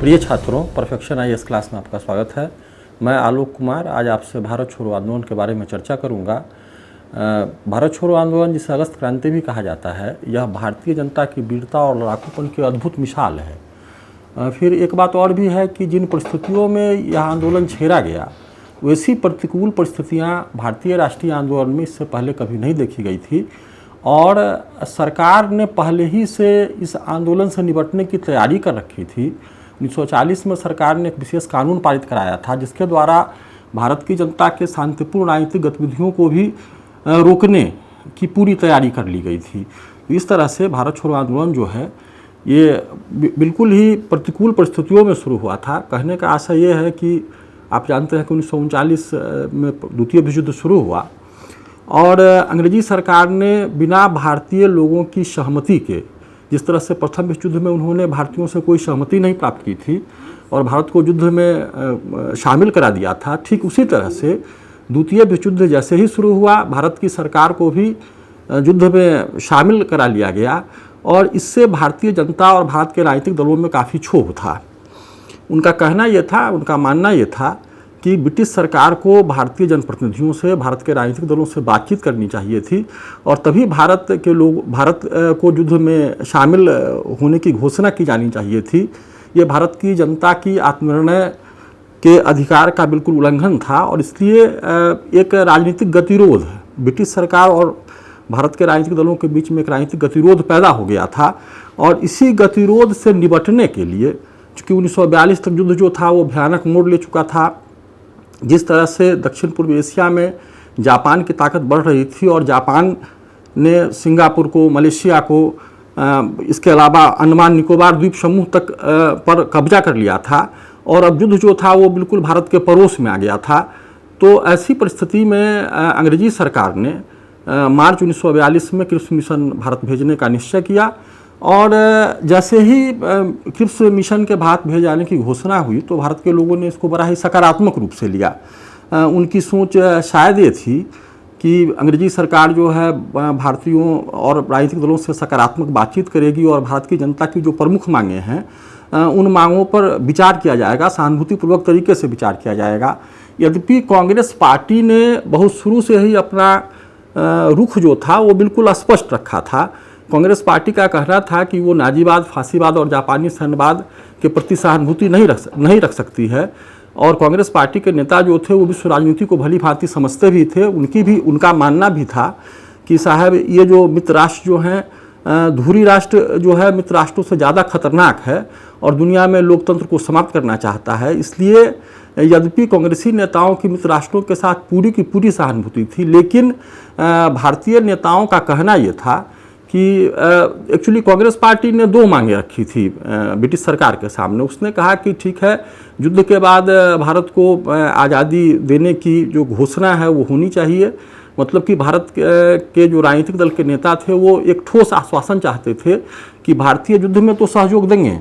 प्रिय छात्रों, perfection IAS class में आपका स्वागत है। मैं आलोक कुमार आज आपसे भारत छोड़ो आंदोलन के बारे में चर्चा करूंगा। भारत छोड़ो आंदोलन, जिसे अगस्त क्रांति भी कहा जाता है, यह भारतीय जनता की वीरता और लड़ाकूपन की अद्भुत मिसाल है। फिर एक बात और भी है कि जिन परिस्थितियों में यह आंदोलन छेड़ा गया, वैसी प्रतिकूल परिस्थितियां भारतीय राष्ट्रीय आंदोलन में इससे पहले कभी नहीं देखी गई थी और सरकार ने पहले ही से इस आंदोलन से निपटने की तैयारी कर रखी थी। 1940 में सरकार ने एक विशेष कानून पारित कराया था, जिसके द्वारा भारत की जनता के शांतिपूर्ण राजनीतिक गतिविधियों को भी रोकने की पूरी तैयारी कर ली गई थी। इस तरह से भारत छोड़ो आंदोलन जो है, ये बिल्कुल ही प्रतिकूल परिस्थितियों में शुरू हुआ था। कहने का आशय ये है कि आप जानते हैं कि 1939 में द्वितीय विश्व युद्ध शुरू हुआ और अंग्रेजी सरकार ने बिना भारतीय लोगों की सहमति के, जिस तरह से प्रथम विश्व युद्ध में उन्होंने भारतीयों से कोई सहमति नहीं प्राप्त की थी और भारत को युद्ध में शामिल करा दिया था, ठीक उसी तरह से द्वितीय विश्व युद्ध जैसे ही शुरू हुआ, भारत की सरकार को भी युद्ध में शामिल करा लिया गया और इससे भारतीय जनता और भारत के राजनीतिक दलों में काफ़ी क्षोभ था। उनका कहना यह था, उनका मानना यह था कि ब्रिटिश सरकार को भारतीय जनप्रतिनिधियों से, भारत के राजनीतिक दलों से बातचीत करनी चाहिए थी और तभी भारत के लोग भारत को युद्ध में शामिल होने की घोषणा की जानी चाहिए थी। ये भारत की जनता की आत्मनिर्णय के अधिकार का बिल्कुल उल्लंघन था और इसलिए एक राजनीतिक गतिरोध, ब्रिटिश सरकार और भारत के राजनीतिक दलों के बीच में एक राजनीतिक गतिरोध पैदा हो गया था और इसी गतिरोध से निपटने के लिए, चूँकि 1942 तक युद्ध जो था वो भयानक मोड़ ले चुका था, जिस तरह से दक्षिण पूर्व एशिया में जापान की ताकत बढ़ रही थी और जापान ने सिंगापुर को, मलेशिया को, इसके अलावा अंडमान निकोबार द्वीप समूह तक पर कब्जा कर लिया था और अब युद्ध जो था वो बिल्कुल भारत के पड़ोस में आ गया था। तो ऐसी परिस्थिति में अंग्रेजी सरकार ने मार्च 1942 में क्रिप्स मिशन भारत भेजने का निश्चय किया और जैसे ही क्रिप्स मिशन के भारत भेजे जाने की घोषणा हुई तो भारत के लोगों ने इसको बड़ा ही सकारात्मक रूप से लिया। उनकी सोच शायद ये थी कि अंग्रेजी सरकार जो है भारतीयों और राजनीतिक दलों से सकारात्मक बातचीत करेगी और भारत की जनता की जो प्रमुख मांगें हैं उन मांगों पर विचार किया जाएगा, सहानुभूतिपूर्वक तरीके से विचार किया जाएगा। यद्यपि कांग्रेस पार्टी ने बहुत शुरू से ही अपना रुख जो था वो बिल्कुल स्पष्ट रखा था। कांग्रेस पार्टी का कहना था कि वो नाजीवाद, फांसीवाद और जापानी सैन्यवाद के प्रति सहानुभूति नहीं रख सकती है और कांग्रेस पार्टी के नेता जो थे वो विश्व राजनीति को भली भांति समझते भी थे। उनका मानना भी था कि साहब ये जो मित्र राष्ट्र जो हैं, धुरी राष्ट्र जो है मित्र राष्ट्रों से ज़्यादा खतरनाक है और दुनिया में लोकतंत्र को समाप्त करना चाहता है। इसलिए यद्यपि कांग्रेसी नेताओं की मित्र राष्ट्रों के साथ पूरी की पूरी सहानुभूति थी, लेकिन भारतीय नेताओं का कहना ये था कि एक्चुअली कांग्रेस पार्टी ने दो मांगे रखी थी ब्रिटिश सरकार के सामने। उसने कहा कि ठीक है, युद्ध के बाद भारत को आज़ादी देने की जो घोषणा है वो होनी चाहिए। मतलब कि भारत के जो राजनीतिक दल के नेता थे वो एक ठोस आश्वासन चाहते थे कि भारतीय युद्ध में तो सहयोग देंगे,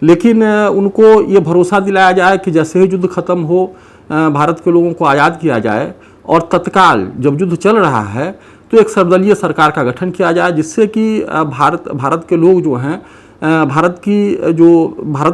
लेकिन उनको ये भरोसा दिलाया जाए कि जैसे ही युद्ध खत्म हो भारत के लोगों को आज़ाद किया जाए और तत्काल जब युद्ध चल रहा है तो एक सर्वदलीय सरकार का गठन किया जाए, जिससे कि भारत के लोग जो हैं भारत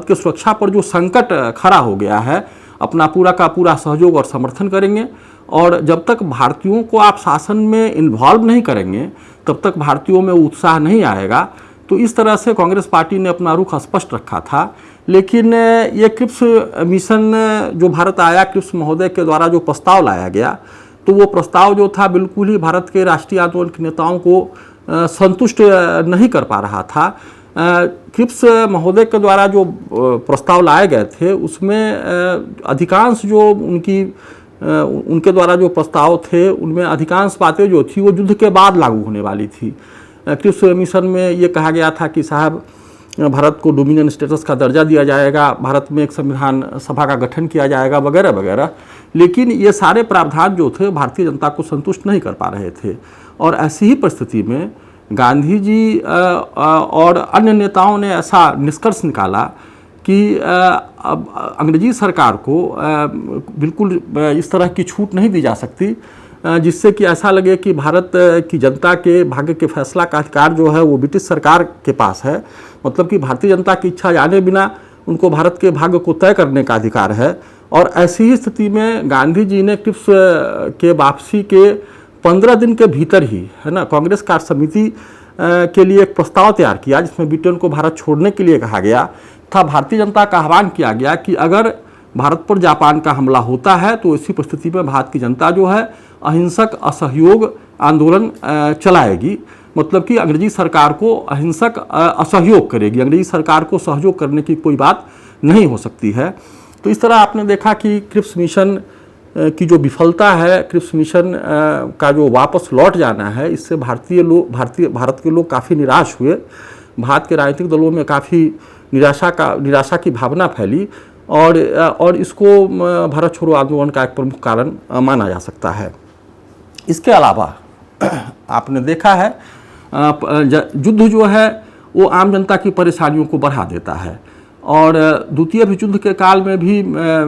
के सुरक्षा पर जो संकट खड़ा हो गया है अपना पूरा का पूरा सहयोग और समर्थन करेंगे और जब तक भारतीयों को आप शासन में इन्वॉल्व नहीं करेंगे तब तक भारतीयों में उत्साह नहीं आएगा। तो इस तरह से कांग्रेस पार्टी ने अपना रुख स्पष्ट रखा था। लेकिन ये क्रिप्स मिशन जो भारत आया, क्रिप्स महोदय के द्वारा जो प्रस्ताव लाया गया, तो वो प्रस्ताव जो था बिल्कुल ही भारत के राष्ट्रीय आंदोलन के नेताओं को संतुष्ट नहीं कर पा रहा था। क्रिप्स महोदय के द्वारा जो प्रस्ताव लाए गए थे उसमें अधिकांश जो उनके द्वारा जो प्रस्ताव थे उनमें अधिकांश बातें जो थी वो युद्ध के बाद लागू होने वाली थी। क्रिप्स मिशन में ये कहा गया था कि साहब भारत को डोमिनियन स्टेटस का दर्जा दिया जाएगा, भारत में एक संविधान सभा का गठन किया जाएगा वगैरह वगैरह। लेकिन ये सारे प्रावधान जो थे भारतीय जनता को संतुष्ट नहीं कर पा रहे थे और ऐसी ही परिस्थिति में गांधी जी और अन्य नेताओं ने ऐसा निष्कर्ष निकाला कि अंग्रेजी सरकार को बिल्कुल इस तरह की छूट नहीं दी जा सकती जिससे कि ऐसा लगे कि भारत की जनता के भाग्य के फैसला का अधिकार जो है वो ब्रिटिश सरकार के पास है। मतलब कि भारतीय जनता की इच्छा जाने बिना उनको भारत के भाग्य को तय करने का अधिकार है। और ऐसी ही स्थिति में गांधी जी ने क्रिप्स के वापसी के 15 दिन के भीतर ही, है ना, कांग्रेस कार्य समिति के लिए एक प्रस्ताव तैयार किया जिसमें ब्रिटेन को भारत छोड़ने के लिए कहा गया था। भारतीय जनता का आह्वान किया गया कि अगर भारत पर जापान का हमला होता है तो इसी परिस्थिति में भारत की जनता जो है अहिंसक असहयोग आंदोलन चलाएगी, मतलब कि अंग्रेजी सरकार को अहिंसक असहयोग करेगी, अंग्रेजी सरकार को सहयोग करने की कोई बात नहीं हो सकती है। तो इस तरह आपने देखा कि क्रिप्स मिशन की जो विफलता है, क्रिप्स मिशन का जो वापस लौट जाना है, इससे भारत के लोग काफ़ी निराश हुए। भारत के राजनीतिक दलों में काफ़ी निराशा की भावना फैली और इसको भारत छोड़ो आंदोलन का एक प्रमुख कारण माना जा सकता है। इसके अलावा आपने देखा है युद्ध जो है वो आम जनता की परेशानियों को बढ़ा देता है और द्वितीय विश्व युद्ध के काल में भी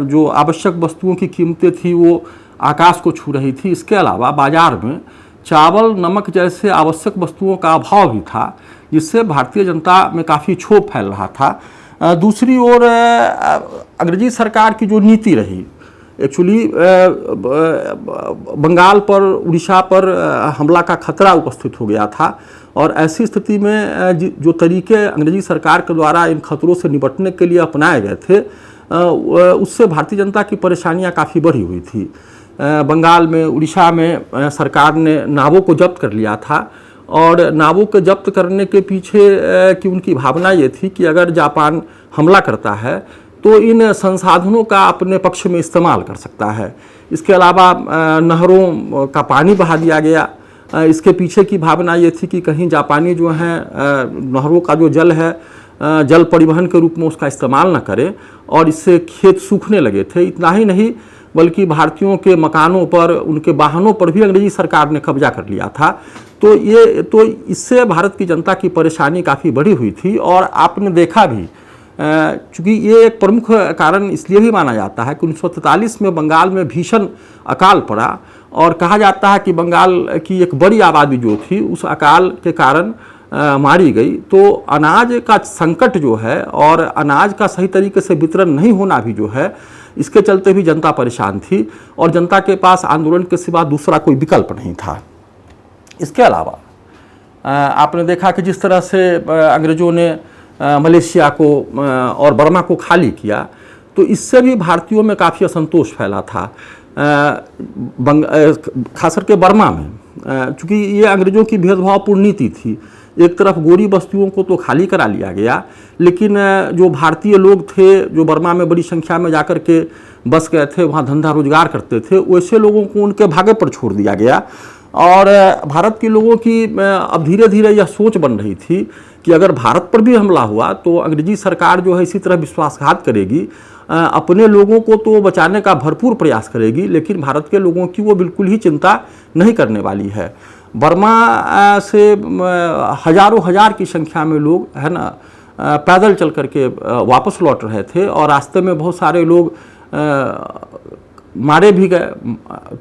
जो आवश्यक वस्तुओं की कीमतें थी वो आकाश को छू रही थी। इसके अलावा बाजार में चावल, नमक जैसे आवश्यक वस्तुओं का अभाव भी था, जिससे भारतीय जनता में काफ़ी क्षोभ फैल रहा था। दूसरी ओर अंग्रेजी सरकार की जो नीति रही, एक्चुअली बंगाल पर, उड़ीसा पर हमला का खतरा उपस्थित हो गया था और ऐसी स्थिति में जो तरीके अंग्रेजी सरकार के द्वारा इन खतरों से निपटने के लिए अपनाए गए थे, उससे भारतीय जनता की परेशानियां काफ़ी बढ़ी हुई थी। बंगाल में, उड़ीसा में सरकार ने नावों को जब्त कर लिया था और नावों को जब्त करने के पीछे की उनकी भावना ये थी कि अगर जापान हमला करता है तो इन संसाधनों का अपने पक्ष में इस्तेमाल कर सकता है। इसके अलावा नहरों का पानी बहा दिया गया। इसके पीछे की भावना ये थी कि कहीं जापानी जो हैं नहरों का जो जल है जल परिवहन के रूप में उसका इस्तेमाल न करें और इससे खेत सूखने लगे थे। इतना ही नहीं बल्कि भारतीयों के मकानों पर, उनके वाहनों पर भी अंग्रेजी सरकार ने कब्जा कर लिया था। तो इससे भारत की जनता की परेशानी काफ़ी बढ़ी हुई थी और आपने देखा भी, चूँकि ये एक प्रमुख कारण इसलिए भी माना जाता है कि 1943 में बंगाल में भीषण अकाल पड़ा और कहा जाता है कि बंगाल की एक बड़ी आबादी जो थी उस अकाल के कारण मारी गई। तो अनाज का संकट जो है और अनाज का सही तरीके से वितरण नहीं होना भी जो है, इसके चलते भी जनता परेशान थी और जनता के पास आंदोलन के सिवा दूसरा कोई विकल्प नहीं था। इसके अलावा आपने देखा कि जिस तरह से अंग्रेज़ों ने मलेशिया को और बर्मा को खाली किया, तो इससे भी भारतीयों में काफ़ी असंतोष फैला था। खास करके बर्मा में, चूँकि ये अंग्रेज़ों की भेदभावपूर्ण नीति थी, एक तरफ गोरी बस्तियों को तो खाली करा लिया गया, लेकिन जो भारतीय लोग थे जो बर्मा में बड़ी संख्या में जाकर के बस गए थे, वहाँ धंधा रोजगार करते थे, वैसे लोगों को उनके भागे पर छोड़ दिया गया। और भारत के लोगों की अब धीरे धीरे यह सोच बन रही थी कि अगर भारत पर भी हमला हुआ तो अंग्रेजी सरकार जो है इसी तरह विश्वासघात करेगी, अपने लोगों को तो बचाने का भरपूर प्रयास करेगी, लेकिन भारत के लोगों की वो बिल्कुल ही चिंता नहीं करने वाली है। बर्मा से हजारों हजार की संख्या में लोग, है ना, पैदल चल करके वापस लौट रहे थे और रास्ते में बहुत सारे लोग मारे भी गए।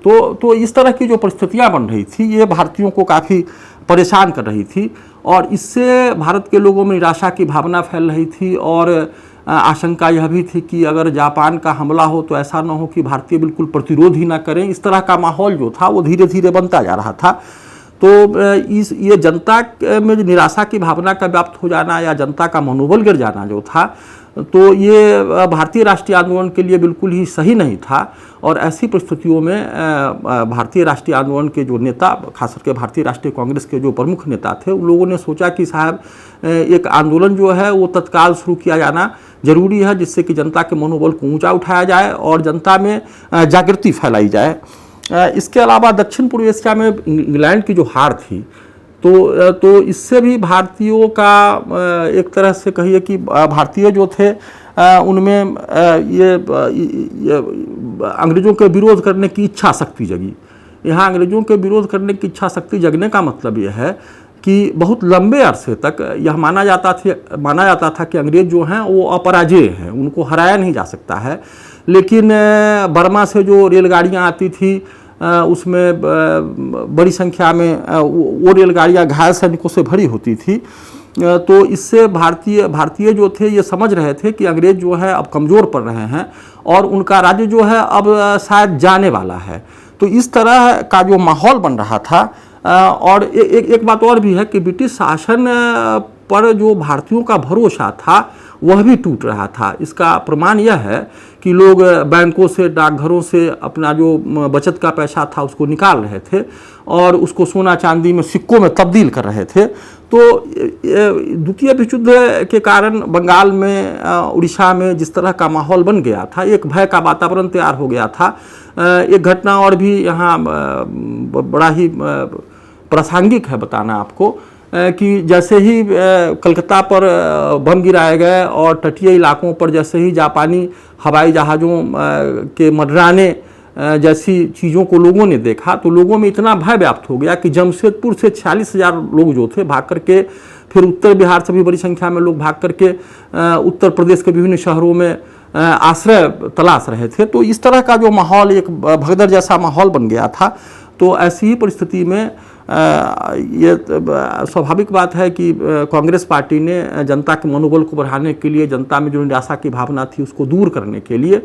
तो इस तरह की जो परिस्थितियां बन रही थी ये भारतीयों को काफ़ी परेशान कर रही थी और इससे भारत के लोगों में निराशा की भावना फैल रही थी और आशंका यह भी थी कि अगर जापान का हमला हो तो ऐसा ना हो कि भारतीय बिल्कुल प्रतिरोध ही ना करें। इस तरह का माहौल जो था वो धीरे धीरे बनता जा रहा था। तो ये जनता में निराशा की भावना का व्याप्त हो जाना या जनता का मनोबल गिर जाना जो था, तो ये भारतीय राष्ट्रीय आंदोलन के लिए बिल्कुल ही सही नहीं था। और ऐसी परिस्थितियों में भारतीय राष्ट्रीय आंदोलन के जो नेता, खास करके भारतीय राष्ट्रीय कांग्रेस के जो प्रमुख नेता थे, उन लोगों ने सोचा कि साहब एक आंदोलन जो है वो तत्काल शुरू किया जाना जरूरी है, जिससे कि जनता के मनोबल को ऊंचा उठाया जाए और जनता में जागृति फैलाई जाए। इसके अलावा दक्षिण पूर्व एशिया में इंग्लैंड की जो हार थी, तो इससे भी भारतीयों का एक तरह से कहिए कि भारतीय जो थे उनमें ये अंग्रेज़ों के विरोध करने की इच्छा शक्ति जगी। यहाँ अंग्रेज़ों के विरोध करने की इच्छा शक्ति जगने का मतलब यह है कि बहुत लंबे अरसे तक यह माना जाता था कि अंग्रेज़ जो हैं वो अपराजेय हैं, उनको हराया नहीं जा सकता है। लेकिन बर्मा से जो रेलगाड़ियाँ आती थी उसमें बड़ी संख्या में वो रेलगाड़ियाँ घायल सैनिकों से भरी होती थी तो इससे भारतीय जो थे ये समझ रहे थे कि अंग्रेज जो है अब कमज़ोर पड़ रहे हैं और उनका राज्य जो है अब शायद जाने वाला है। तो इस तरह का जो माहौल बन रहा था। और एक बात और भी है कि ब्रिटिश शासन पर जो भारतीयों का भरोसा था वह भी टूट रहा था। इसका प्रमाण यह है कि लोग बैंकों से, डाकघरों से अपना जो बचत का पैसा था उसको निकाल रहे थे और उसको सोना चांदी में, सिक्कों में तब्दील कर रहे थे। तो द्वितीय विश्व युद्ध के कारण बंगाल में, उड़ीसा में जिस तरह का माहौल बन गया था, एक भय का वातावरण तैयार हो गया था। एक घटना और भी यहाँ बड़ा ही प्रासंगिक है बताना आपको कि जैसे ही कलकत्ता पर बम गिराए गए और तटीय इलाकों पर जैसे ही जापानी हवाई जहाज़ों के मंडराने जैसी चीज़ों को लोगों ने देखा तो लोगों में इतना भय व्याप्त हो गया कि जमशेदपुर से 40,000 लोग जो थे भाग करके, फिर उत्तर बिहार से भी बड़ी संख्या में लोग भाग करके उत्तर प्रदेश के विभिन्न शहरों में आश्रय तलाश रहे थे। तो इस तरह का जो माहौल, एक भगदड़ जैसा माहौल बन गया था। तो ऐसी ही परिस्थिति में ये स्वाभाविक बात है कि कांग्रेस पार्टी ने जनता के मनोबल को बढ़ाने के लिए, जनता में जो निराशा की भावना थी उसको दूर करने के लिए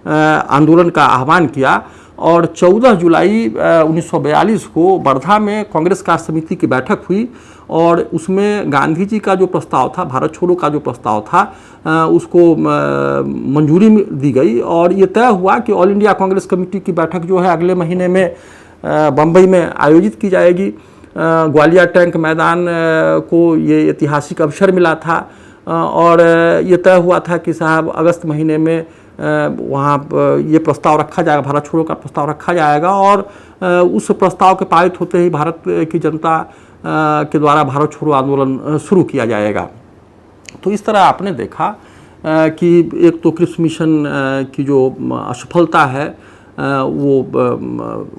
आंदोलन का आह्वान किया। और 14 जुलाई 1942 को वर्धा में कांग्रेस कार्य समिति की बैठक हुई और उसमें गांधी जी का जो प्रस्ताव था, भारत छोड़ो का जो प्रस्ताव था, उसको मंजूरी दी गई। और ये तय हुआ कि ऑल इंडिया कांग्रेस कमेटी की बैठक जो है अगले महीने में बम्बई में आयोजित की जाएगी। ग्वालियर टैंक मैदान को ये ऐतिहासिक अवसर मिला था और ये तय हुआ था कि साहब अगस्त महीने में वहाँ ये प्रस्ताव रखा जाएगा, भारत छोड़ो का प्रस्ताव रखा जाएगा और उस प्रस्ताव के पारित होते ही भारत की जनता के द्वारा भारत छोड़ो आंदोलन शुरू किया जाएगा। तो इस तरह आपने देखा कि एक तो क्रिप्स मिशन की जो असफलता है वो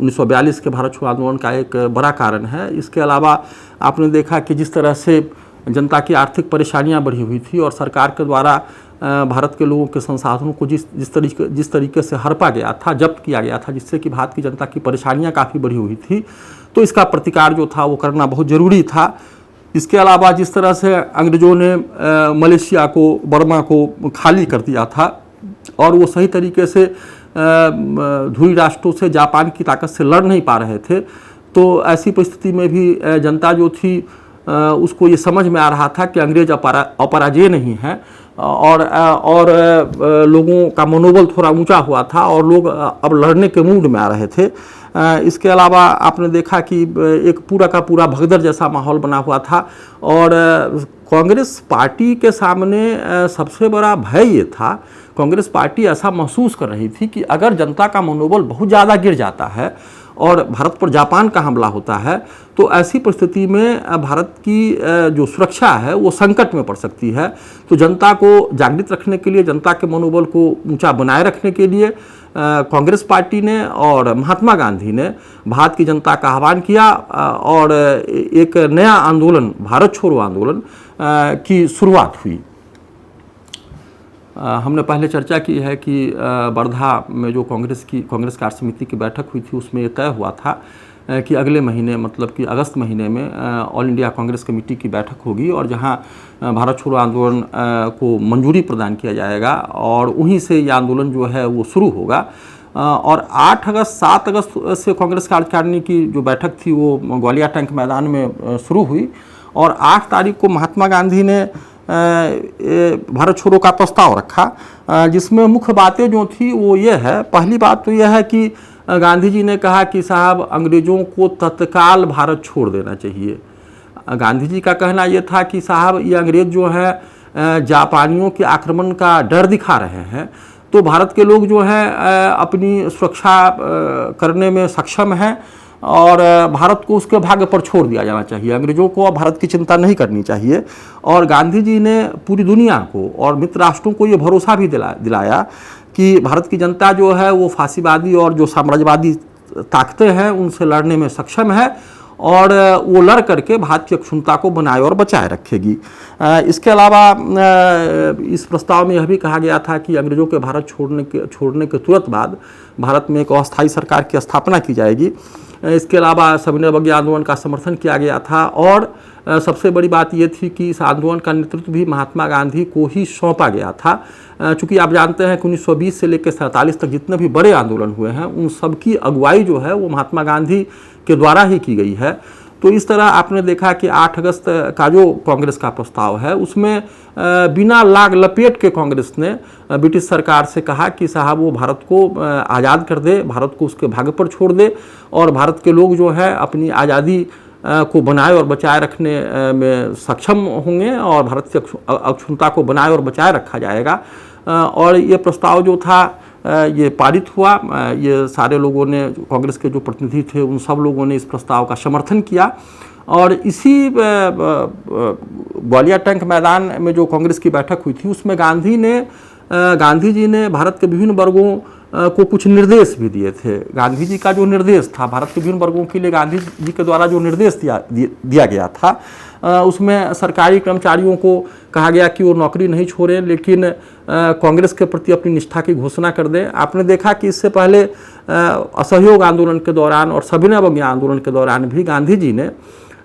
1942 के भारत छोड़ो आंदोलन का एक बड़ा कारण है। इसके अलावा आपने देखा कि जिस तरह से जनता की आर्थिक परेशानियां बढ़ी हुई थी और सरकार के द्वारा भारत के लोगों के संसाधनों को जिस तरीके से हड़पा गया था, जब्त किया गया था, जिससे कि भारत की जनता की परेशानियां काफ़ी बढ़ी हुई थी, तो इसका प्रतिकार जो था वो करना बहुत ज़रूरी था। इसके अलावा जिस तरह से अंग्रेज़ों ने मलेशिया को, बर्मा को खाली कर दिया था और वो सही तरीके से ध्रुवी राष्ट्रों से, जापान की ताकत से लड़ नहीं पा रहे थे, तो ऐसी परिस्थिति में भी जनता जो थी उसको ये समझ में आ रहा था कि अंग्रेज अपराजेय नहीं है और लोगों का मनोबल थोड़ा ऊंचा हुआ था और लोग अब लड़ने के मूड में आ रहे थे। इसके अलावा आपने देखा कि एक पूरा का पूरा भगदड़ जैसा माहौल बना हुआ था और कांग्रेस पार्टी के सामने सबसे बड़ा भय ये था, कांग्रेस पार्टी ऐसा महसूस कर रही थी कि अगर जनता का मनोबल बहुत ज़्यादा गिर जाता है और भारत पर जापान का हमला होता है तो ऐसी परिस्थिति में भारत की जो सुरक्षा है वो संकट में पड़ सकती है। तो जनता को जागृत रखने के लिए, जनता के मनोबल को ऊंचा बनाए रखने के लिए कांग्रेस पार्टी ने और महात्मा गांधी ने भारत की जनता का आह्वान किया और एक नया आंदोलन, भारत छोड़ो आंदोलन की शुरुआत हुई। हमने पहले चर्चा की है कि वर्धा में जो कांग्रेस कार्य समिति की बैठक हुई थी उसमें ये तय हुआ था कि अगले महीने, मतलब कि अगस्त महीने में ऑल इंडिया कांग्रेस कमेटी की बैठक होगी और जहां भारत छोड़ो आंदोलन को मंजूरी प्रदान किया जाएगा और उन्हीं से ये आंदोलन जो है वो शुरू होगा। और 8 अगस्त 7 अगस्त से कांग्रेस कार्यकारिणी की जो बैठक थी वो ग्वालियर टैंक मैदान में शुरू हुई और 8 तारीख को महात्मा गांधी ने भारत छोड़ो का प्रस्ताव रखा, जिसमें मुख्य बातें जो थी वो ये है। पहली बात तो यह है कि गांधी जी ने कहा कि साहब अंग्रेज़ों को तत्काल भारत छोड़ देना चाहिए। गांधी जी का कहना यह था कि साहब ये अंग्रेज़ जो है जापानियों के आक्रमण का डर दिखा रहे हैं, तो भारत के लोग जो हैं अपनी सुरक्षा करने में सक्षम हैं और भारत को उसके भाग्य पर छोड़ दिया जाना चाहिए, अंग्रेज़ों को भारत की चिंता नहीं करनी चाहिए। और गांधी जी ने पूरी दुनिया को और मित्र राष्ट्रों को ये भरोसा भी दिलाया कि भारत की जनता जो है वो फासीवादी और जो साम्राज्यवादी ताकतें हैं उनसे लड़ने में सक्षम है और वो लड़ करके भारत की अखंडता को बनाए और बचाए रखेगी। इसके अलावा इस प्रस्ताव में यह भी कहा गया था कि अंग्रेज़ों के भारत छोड़ने के तुरंत बाद भारत में एक अस्थायी सरकार की स्थापना की जाएगी। इसके अलावा सविनय अवज्ञा आंदोलन का समर्थन किया गया था और सबसे बड़ी बात ये थी कि इस आंदोलन का नेतृत्व भी महात्मा गांधी को ही सौंपा गया था। चूँकि आप जानते हैं कि 1920 से लेकर 47 तक जितने भी बड़े आंदोलन हुए हैं उन सबकी अगुवाई जो है वो महात्मा गांधी के द्वारा ही की गई है। तो इस तरह आपने देखा कि 8 अगस्त का जो कांग्रेस का प्रस्ताव है उसमें बिना लाग लपेट के कांग्रेस ने ब्रिटिश सरकार से कहा कि साहब वो भारत को आज़ाद कर दे, भारत को उसके भाग्य पर छोड़ दे और भारत के लोग जो है अपनी आज़ादी को बनाए और बचाए रखने में सक्षम होंगे और भारत की अक्षुण्णता को बनाए और बचाए रखा जाएगा। और ये प्रस्ताव जो था ये पारित हुआ। ये सारे लोगों ने, कांग्रेस के जो प्रतिनिधि थे उन सब लोगों ने इस प्रस्ताव का समर्थन किया। और इसी ग्वालियर टैंक मैदान में जो कांग्रेस की बैठक हुई थी उसमें गांधी जी ने भारत के विभिन्न वर्गों को कुछ निर्देश भी दिए थे। गांधी जी का जो निर्देश था भारत के विभिन्न वर्गों के लिए, गांधी जी के द्वारा जो निर्देश दिया गया था उसमें सरकारी कर्मचारियों को कहा गया कि वो नौकरी नहीं छोड़ें लेकिन कांग्रेस के प्रति अपनी निष्ठा की घोषणा कर दें। आपने देखा कि इससे पहले असहयोग आंदोलन के दौरान और सविनय अवज्ञा आंदोलन के दौरान भी गांधी जी ने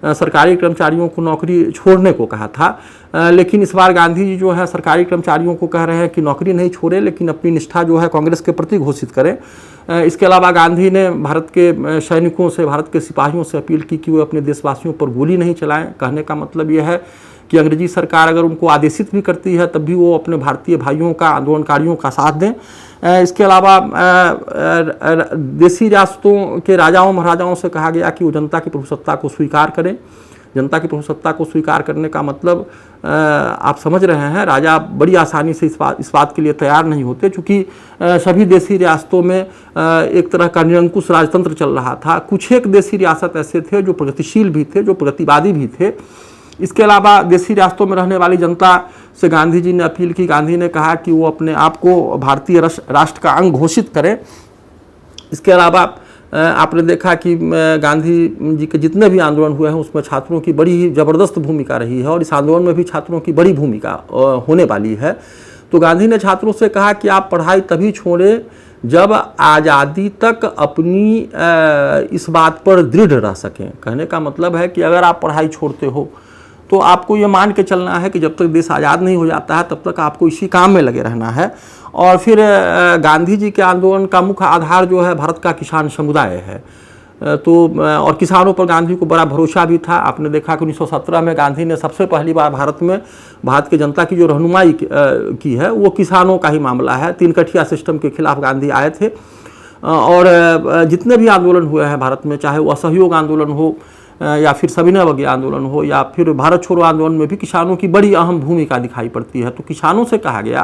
सरकारी कर्मचारियों को नौकरी छोड़ने को कहा था। लेकिन इस बार गांधी जी जो है सरकारी कर्मचारियों को कह रहे हैं कि नौकरी नहीं छोड़े लेकिन अपनी निष्ठा जो है कांग्रेस के प्रति घोषित करें। इसके अलावा गांधी ने भारत के सैनिकों से, भारत के सिपाहियों से अपील की कि वे अपने देशवासियों पर गोली नहीं चलाएं। कहने का मतलब यह है कि अंग्रेजी सरकार अगर उनको आदेशित भी करती है तब भी वो अपने भारतीय भाइयों का, आंदोलनकारियों का साथ दें। इसके अलावा देसी रियासतों के राजाओं महाराजाओं से कहा गया कि वो जनता की प्रभुसत्ता को स्वीकार करें। जनता की प्रभुसत्ता को स्वीकार करने का मतलब आप समझ रहे हैं, राजा बड़ी आसानी से इस बात के लिए तैयार नहीं होते, चूँकि सभी देसी रियासतों में एक तरह का निरंकुश राजतंत्र चल रहा था। कुछ एक देसी रियासत ऐसे थे जो प्रगतिशील भी थे, जो प्रगतिवादी भी थे। इसके अलावा देसी रियासतों में रहने वाली जनता से गांधी जी ने अपील की। गांधी ने कहा कि वो अपने आप को भारतीय राष्ट्र का अंग घोषित करें। इसके अलावा आपने देखा कि गांधी जी के जितने भी आंदोलन हुए हैं उसमें छात्रों की बड़ी ही ज़बरदस्त भूमिका रही है और इस आंदोलन में भी छात्रों की बड़ी भूमिका होने वाली है। तो गांधी ने छात्रों से कहा कि आप पढ़ाई तभी छोड़ें जब आज़ादी तक अपनी इस बात पर दृढ़ रह सकें। कहने का मतलब है कि अगर आप पढ़ाई छोड़ते हो तो आपको ये मान के चलना है कि जब तक देश आज़ाद नहीं हो जाता है तब तक आपको इसी काम में लगे रहना है। और फिर गांधी जी के आंदोलन का मुख्य आधार जो है भारत का किसान समुदाय है। तो और किसानों पर गांधी को बड़ा भरोसा भी था। आपने देखा कि 1917 में गांधी ने सबसे पहली बार भारत की जनता की जो रहनुमाई की है वो किसानों का ही मामला है। 3 कठिया सिस्टम के खिलाफ गांधी आए थे। और जितने भी आंदोलन हुए हैं भारत में, चाहे वो असहयोग आंदोलन हो या फिर सविनय अवज्ञा आंदोलन हो या फिर भारत छोड़ो आंदोलन में भी किसानों की बड़ी अहम भूमिका दिखाई पड़ती है। तो किसानों से कहा गया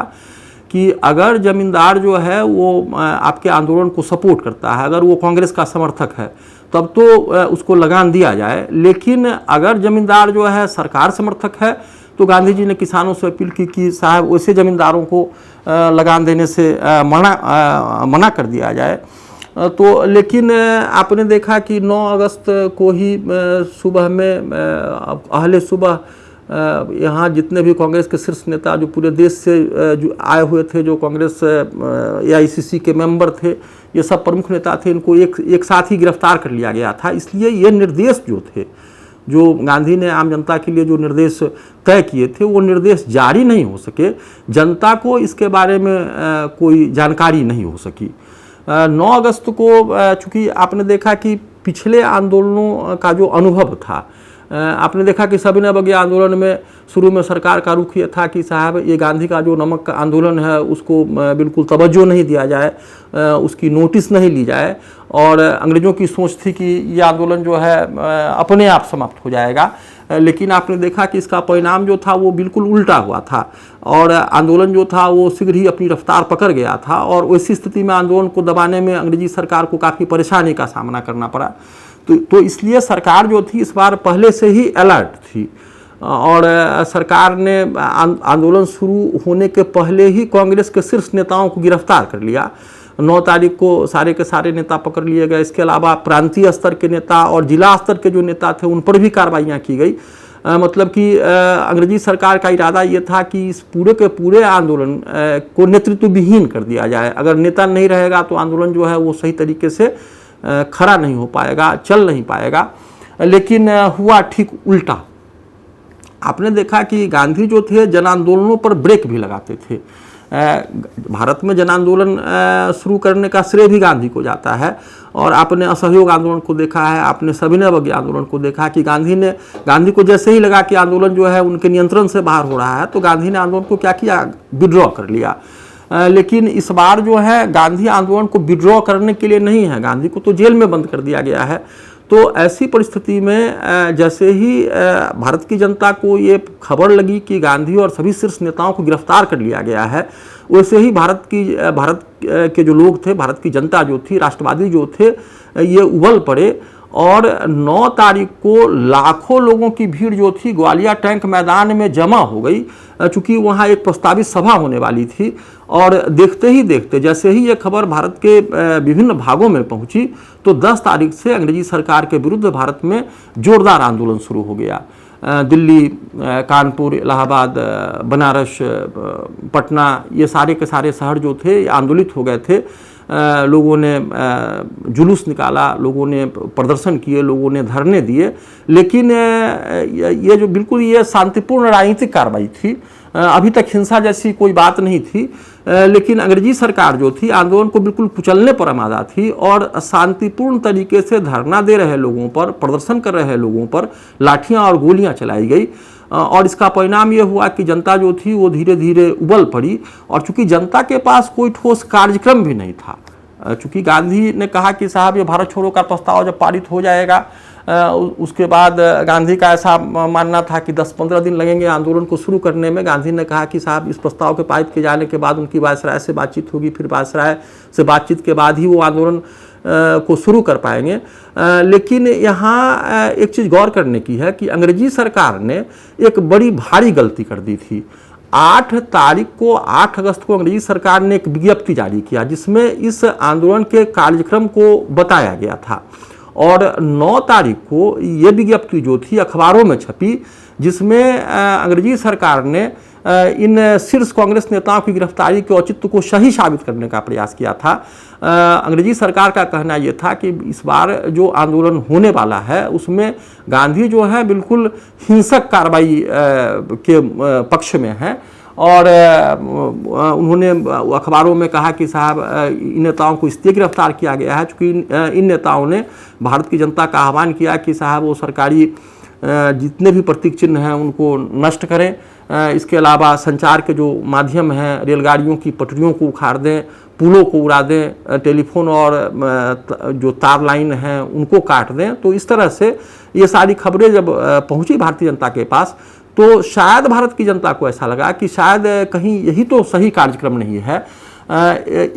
कि अगर जमींदार जो है वो आपके आंदोलन को सपोर्ट करता है, अगर वो कांग्रेस का समर्थक है तब तो उसको लगान दिया जाए, लेकिन अगर जमींदार जो है सरकार समर्थक है तो गांधी जी ने किसानों से अपील की कि साहब वैसे जमींदारों को लगान देने से मना कर दिया जाए। तो लेकिन आपने देखा कि 9 अगस्त को ही सुबह में अहले सुबह यहाँ जितने भी कांग्रेस के शीर्ष नेता जो पूरे देश से जो आए हुए थे, जो कांग्रेस AICC के मेंबर थे, ये सब प्रमुख नेता थे, इनको एक साथ ही गिरफ्तार कर लिया गया था। इसलिए ये निर्देश जो थे, जो गांधी ने आम जनता के लिए जो निर्देश तय किए थे वो निर्देश जारी नहीं हो सके। जनता को इसके बारे में कोई जानकारी नहीं हो सकी। 9 अगस्त को चूँकि आपने देखा कि पिछले आंदोलनों का जो अनुभव था, आपने देखा कि सविनय अवज्ञा आंदोलन में शुरू में सरकार का रुख ये था कि साहब ये गांधी का जो नमक का आंदोलन है उसको बिल्कुल तवज्जो नहीं दिया जाए, उसकी नोटिस नहीं ली जाए। और अंग्रेज़ों की सोच थी कि ये आंदोलन जो है अपने आप समाप्त हो जाएगा। लेकिन आपने देखा कि इसका परिणाम जो था वो बिल्कुल उल्टा हुआ था और आंदोलन जो था वो शीघ्र ही अपनी रफ्तार पकड़ गया था और वैसी स्थिति में आंदोलन को दबाने में अंग्रेजी सरकार को काफ़ी परेशानी का सामना करना पड़ा। तो इसलिए सरकार जो थी इस बार पहले से ही अलर्ट थी और सरकार ने आंदोलन शुरू होने के पहले ही कांग्रेस के शीर्ष नेताओं को गिरफ्तार कर लिया। 9 तारीख को सारे के सारे नेता पकड़ लिए गए। इसके अलावा प्रांतीय स्तर के नेता और जिला स्तर के जो नेता थे उन पर भी कार्रवाइयाँ की गई। मतलब कि अंग्रेजी सरकार का इरादा ये था कि इस पूरे के पूरे आंदोलन को नेतृत्व विहीन कर दिया जाए। अगर नेता नहीं रहेगा तो आंदोलन जो है वो सही तरीके से खड़ा नहीं हो पाएगा, चल नहीं पाएगा। लेकिन हुआ ठीक उल्टा। आपने देखा कि गांधी जो थे जन आंदोलनों पर ब्रेक भी लगाते थे। भारत में जन आंदोलन शुरू करने का श्रेय भी गांधी को जाता है। और आपने असहयोग आंदोलन को देखा है, आपने सविनय अवज्ञा आंदोलन को देखा कि गांधी को जैसे ही लगा कि आंदोलन जो है उनके नियंत्रण से बाहर हो रहा है, तो गांधी ने आंदोलन को क्या किया, विड्रॉ कर लिया। लेकिन इस बार जो है गांधी आंदोलन को विड्रॉ करने के लिए नहीं है, गांधी को तो जेल में बंद कर दिया गया है। तो ऐसी परिस्थिति में जैसे ही भारत की जनता को ये खबर लगी कि गांधी और सभी शीर्ष नेताओं को गिरफ्तार कर लिया गया है, वैसे ही भारत के जो लोग थे, भारत की जनता जो थी, राष्ट्रवादी जो थे, ये उबल पड़े। और 9 तारीख को लाखों लोगों की भीड़ जो थी ग्वालियर टैंक मैदान में जमा हो गई, चूँकि वहाँ एक प्रस्तावित सभा होने वाली थी। और देखते ही देखते जैसे ही ये खबर भारत के विभिन्न भागों में पहुंची, तो 10 तारीख से अंग्रेजी सरकार के विरुद्ध भारत में जोरदार आंदोलन शुरू हो गया। दिल्ली, कानपुर, इलाहाबाद, बनारस, पटना, ये सारे के सारे शहर जो थे आंदोलित हो गए थे। लोगों ने जुलूस निकाला, लोगों ने प्रदर्शन किए, लोगों ने धरने दिए। लेकिन ये जो बिल्कुल ये शांतिपूर्ण राजनीतिक कार्रवाई थी, अभी तक हिंसा जैसी कोई बात नहीं थी। लेकिन अंग्रेजी सरकार जो थी आंदोलन को बिल्कुल कुचलने पर आमादा थी और शांतिपूर्ण तरीके से धरना दे रहे लोगों पर, प्रदर्शन कर रहे लोगों पर लाठियां और गोलियां चलाई गई। और इसका परिणाम ये हुआ कि जनता जो थी वो धीरे धीरे उबल पड़ी। और चूंकि जनता के पास कोई ठोस कार्यक्रम भी नहीं था, चूंकि गांधी ने कहा कि साहब ये भारत छोड़ो का प्रस्ताव जब पारित हो जाएगा, उसके बाद गांधी का ऐसा मानना था कि 10-15 दिन लगेंगे आंदोलन को शुरू करने में। गांधी ने कहा कि साहब इस प्रस्ताव के पारित किए जाने के बाद उनकी वायसराय से बातचीत होगी, फिर वायसराय से बातचीत के बाद ही वो आंदोलन को शुरू कर पाएंगे। लेकिन यहाँ एक चीज़ गौर करने की है कि अंग्रेजी सरकार ने एक बड़ी भारी गलती कर दी थी। 8 तारीख को 8 अगस्त को अंग्रेजी सरकार ने एक विज्ञप्ति जारी किया जिसमें इस आंदोलन के कार्यक्रम को बताया गया था। और 9 तारीख को ये विज्ञप्ति जो थी अखबारों में छपी, जिसमें अंग्रेजी सरकार ने इन शीर्ष कांग्रेस नेताओं की गिरफ्तारी के औचित्य को सही साबित करने का प्रयास किया था। अंग्रेजी सरकार का कहना यह था कि इस बार जो आंदोलन होने वाला है उसमें गांधी जो है बिल्कुल हिंसक कार्रवाई के पक्ष में है। और उन्होंने अखबारों में कहा कि साहब इन नेताओं को इसलिए गिरफ्तार किया गया है क्योंकि इन नेताओं ने भारत की जनता का आह्वान किया कि साहब वो सरकारी जितने भी प्रतीक चिन्ह हैं उनको नष्ट करें। इसके अलावा संचार के जो माध्यम हैं, रेलगाड़ियों की पटरियों को उखाड़ दें, पुलों को उड़ा दें, टेलीफोन और जो तार लाइन हैं उनको काट दें। तो इस तरह से ये सारी खबरें जब पहुंची भारतीय जनता के पास, तो शायद भारत की जनता को ऐसा लगा कि शायद कहीं यही तो सही कार्यक्रम नहीं है।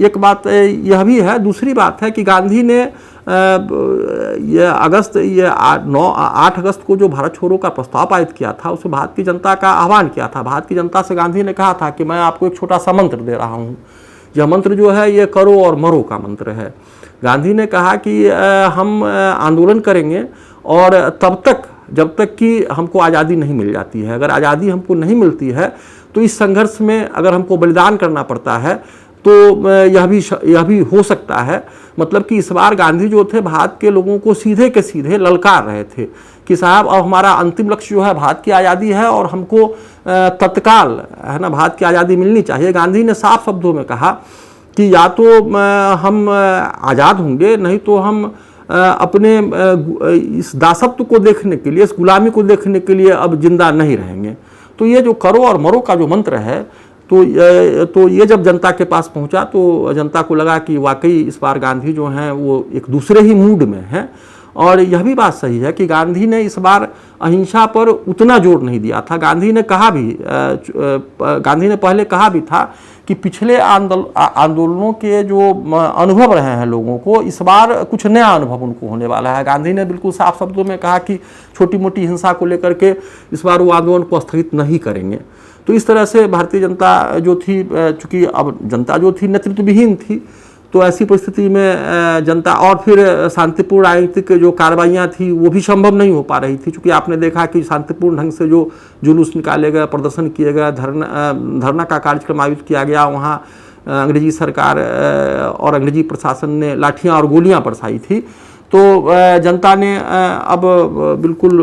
एक बात यह भी है। दूसरी बात है कि गांधी ने ये 8 अगस्त को जो भारत छोड़ो का प्रस्ताव पारित किया था उसमें भारत की जनता का आह्वान किया था। भारत की जनता से गांधी ने कहा था कि मैं आपको एक छोटा सा मंत्र दे रहा हूँ, यह मंत्र जो है ये करो और मरो का मंत्र है। गांधी ने कहा कि हम आंदोलन करेंगे और तब तक जब तक कि हमको आज़ादी नहीं मिल जाती है। अगर आज़ादी हमको नहीं मिलती है तो इस संघर्ष में अगर हमको बलिदान करना पड़ता है तो यह भी हो सकता है। मतलब कि इस बार गांधी जो थे भारत के लोगों को सीधे के सीधे ललकार रहे थे कि साहब अब हमारा अंतिम लक्ष्य जो है भारत की आज़ादी है और हमको तत्काल है ना भारत की आज़ादी मिलनी चाहिए। गांधी ने साफ शब्दों में कहा कि या तो हम आज़ाद होंगे, नहीं तो हम अपने इस दासत्व को देखने के लिए, इस गुलामी को देखने के लिए अब जिंदा नहीं रहेंगे। तो ये जो करो और मरो का जो मंत्र है, तो ये जब जनता के पास पहुंचा तो जनता को लगा कि वाकई इस बार गांधी जो हैं वो एक दूसरे ही मूड में हैं। और यह भी बात सही है कि गांधी ने इस बार अहिंसा पर उतना जोर नहीं दिया था। गांधी ने पहले कहा भी था कि पिछले आंदोलनों के जो अनुभव रहे हैं लोगों को, इस बार कुछ नया अनुभव उनको होने वाला है। गांधी ने बिल्कुल साफ शब्दों में कहा कि छोटी मोटी हिंसा को लेकर के इस बार वो आंदोलन को स्थगित नहीं करेंगे। तो इस तरह से भारतीय जनता जो थी, चूँकि अब जनता जो थी नेतृत्व विहीन थी, तो ऐसी परिस्थिति में जनता और फिर शांतिपूर्ण राजनीतिक जो कार्रवाइयाँ थी वो भी संभव नहीं हो पा रही थी। चूँकि आपने देखा कि शांतिपूर्ण ढंग से जो जुलूस निकाले गए, प्रदर्शन किए गए, धरना का कार्यक्रम आयोजित किया गया, वहाँ अंग्रेजी सरकार और अंग्रेजी प्रशासन ने लाठियाँ और गोलियाँ बरसाई थी। तो जनता ने अब बिल्कुल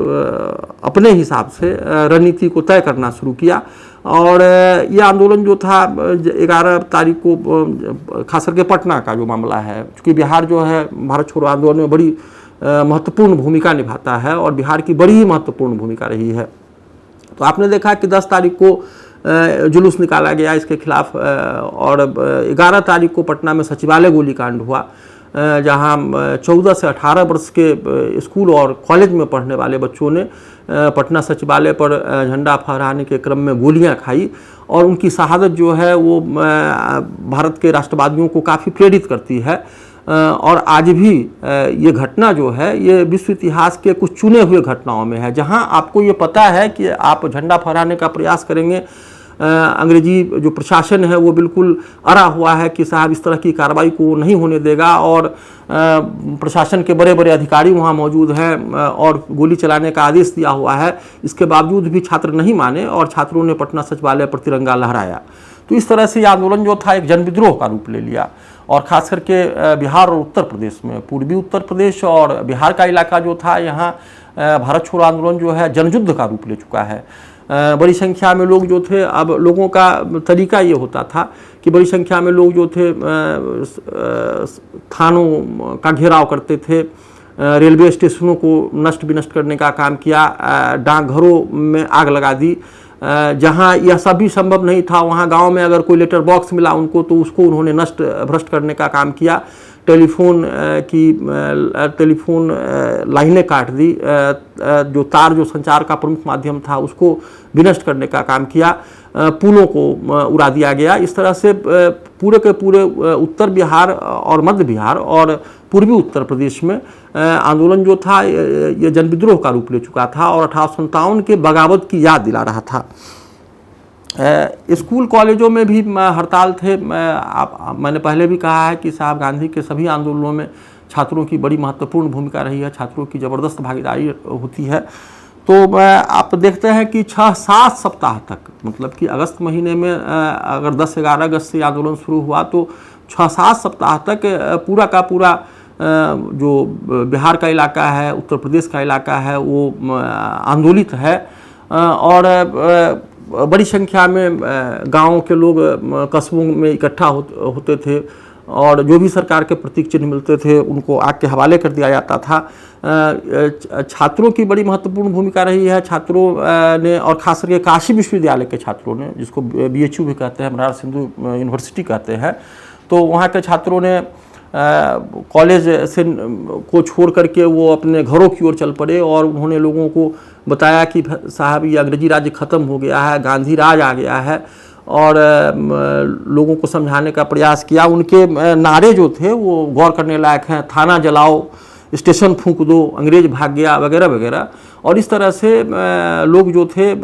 अपने हिसाब से रणनीति को तय करना शुरू किया। और ये आंदोलन जो था 11 तारीख को, खास करके पटना का जो मामला है, क्योंकि बिहार जो है भारत छोड़ो आंदोलन में बड़ी महत्वपूर्ण भूमिका निभाता है और बिहार की बड़ी ही महत्वपूर्ण भूमिका रही है। तो आपने देखा कि 10 तारीख को जुलूस निकाला गया इसके खिलाफ, और 11 तारीख को पटना में सचिवालय गोलीकांड हुआ, जहां 14 से 18 वर्ष के स्कूल और कॉलेज में पढ़ने वाले बच्चों ने पटना सचिवालय पर झंडा फहराने के क्रम में गोलियां खाई। और उनकी शहादत जो है वो भारत के राष्ट्रवादियों को काफ़ी प्रेरित करती है। और आज भी ये घटना जो है ये विश्व इतिहास के कुछ चुने हुए घटनाओं में है, जहां आपको ये पता है कि आप झंडा फहराने का प्रयास करेंगे, अंग्रेजी जो प्रशासन है वो बिल्कुल अड़ा हुआ है कि साहब इस तरह की कार्रवाई को नहीं होने देगा, और प्रशासन के बड़े बड़े अधिकारी वहाँ मौजूद हैं और गोली चलाने का आदेश दिया हुआ है। इसके बावजूद भी छात्र नहीं माने और छात्रों ने पटना सचिवालय पर तिरंगा लहराया। तो इस तरह से ये आंदोलन जो था एक जनविद्रोह का रूप ले लिया। और ख़ास करके बिहार और उत्तर प्रदेश में, पूर्वी उत्तर प्रदेश और बिहार का इलाका जो था, यहाँ भारत छोड़ो आंदोलन जो है जनयुद्ध का रूप ले चुका है। बड़ी संख्या में लोग जो थे, अब लोगों का तरीका ये होता था कि बड़ी संख्या में लोग जो थे थानों का घेराव करते थे, रेलवे स्टेशनों को नष्ट विनष्ट करने का काम किया, डाकघरों में आग लगा दी। जहां यह सभी संभव नहीं था वहां गांव में अगर कोई लेटर बॉक्स मिला उनको तो उसको उन्होंने नष्ट भ्रष्ट करने का काम किया। टेलीफोन लाइनें काट दी, जो तार जो संचार का प्रमुख माध्यम था उसको विनष्ट करने का काम किया, पुलों को उड़ा दिया गया। इस तरह से पूरे के पूरे उत्तर बिहार और मध्य बिहार और पूर्वी उत्तर प्रदेश में आंदोलन जो था ये जनविद्रोह का रूप ले चुका था और 1857 के बगावत की याद दिला रहा था। स्कूल कॉलेजों में भी हड़ताल थे। मैंने पहले भी कहा है कि साहब गांधी के सभी आंदोलनों में छात्रों की बड़ी महत्वपूर्ण भूमिका रही है, छात्रों की ज़बरदस्त भागीदारी होती है। तो आप देखते हैं कि 6-7 सप्ताह तक, मतलब कि अगस्त महीने में अगर 10-11 अगस्त से आंदोलन शुरू हुआ तो 6-7 सप्ताह तक पूरा का पूरा जो बिहार का इलाका है, उत्तर प्रदेश का इलाका है, वो आंदोलित है। और बड़ी संख्या में गाँव के लोग कस्बों में इकट्ठा होते थे और जो भी सरकार के प्रतीक चिन्ह मिलते थे उनको आग के हवाले कर दिया जाता था। छात्रों की बड़ी महत्वपूर्ण भूमिका रही है। छात्रों ने, और खास करके काशी विश्वविद्यालय के छात्रों ने, जिसको BHU भी कहते हैं, बनारस हिंदू यूनिवर्सिटी कहते हैं, तो वहाँ के छात्रों ने कॉलेज से को छोड़ करके वो अपने घरों की ओर चल पड़े और उन्होंने लोगों को बताया कि साहब ये अंग्रेजी राज्य ख़त्म हो गया है, गांधी राज आ गया है, और लोगों को समझाने का प्रयास किया। उनके नारे जो थे वो गौर करने लायक हैं, थाना जलाओ, स्टेशन फूंक दो, अंग्रेज भाग गया, वगैरह वगैरह। और इस तरह से लोग जो थे,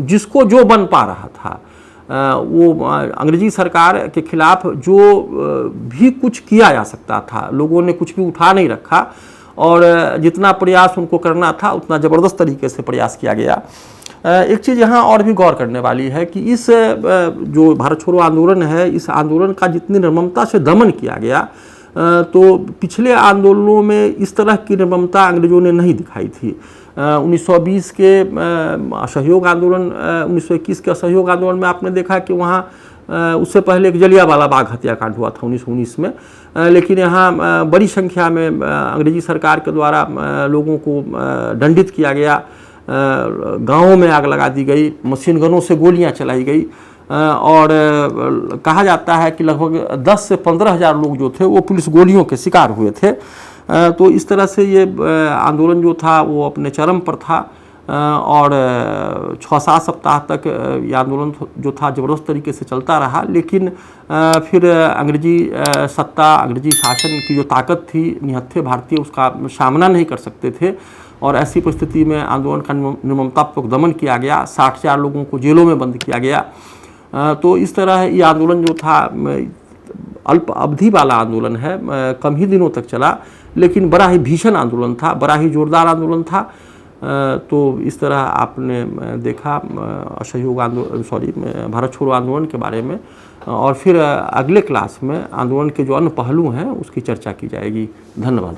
जिसको जो बन पा रहा था, वो अंग्रेजी सरकार के खिलाफ जो भी कुछ किया जा सकता था, लोगों ने कुछ भी उठा नहीं रखा और जितना प्रयास उनको करना था उतना ज़बरदस्त तरीके से प्रयास किया गया। एक चीज़ यहाँ और भी गौर करने वाली है कि इस जो भारत छोड़ो आंदोलन है, इस आंदोलन का जितनी निर्ममता से दमन किया गया, तो पिछले आंदोलनों में इस तरह की निर्ममता अंग्रेजों ने नहीं दिखाई थी। 1920 के असहयोग आंदोलन, 1921 के असहयोग आंदोलन में आपने देखा कि वहाँ उससे पहले एक जलियांवाला बाग हत्याकांड हुआ था 1919 में, लेकिन यहाँ बड़ी संख्या में अंग्रेजी सरकार के द्वारा लोगों को दंडित किया गया, गाँवों में आग लगा दी गई, मशीन गनों से गोलियाँ चलाई गई, और कहा जाता है कि लगभग 10 से 15 हज़ार लोग जो थे वो पुलिस गोलियों के शिकार हुए थे। तो इस तरह से ये आंदोलन जो था वो अपने चरम पर था और 6-7 सप्ताह तक ये आंदोलन जो था ज़बरदस्त तरीके से चलता रहा। लेकिन फिर अंग्रेजी सत्ता, अंग्रेजी शासन की जो ताकत थी, निहत्थे भारतीय उसका सामना नहीं कर सकते थे और ऐसी परिस्थिति में आंदोलन का निर्ममतापूर्वक दमन किया गया। 60,000 लोगों को जेलों में बंद किया गया। तो इस तरह ये आंदोलन जो था अल्प अवधि वाला आंदोलन है, कम ही दिनों तक चला, लेकिन बड़ा ही भीषण आंदोलन था, बड़ा ही जोरदार आंदोलन था। तो इस तरह आपने देखा असहयोग आंदोलन, भारत छोड़ो आंदोलन के बारे में, और फिर अगले क्लास में आंदोलन के जो अन्य पहलू हैं उसकी चर्चा की जाएगी। धन्यवाद।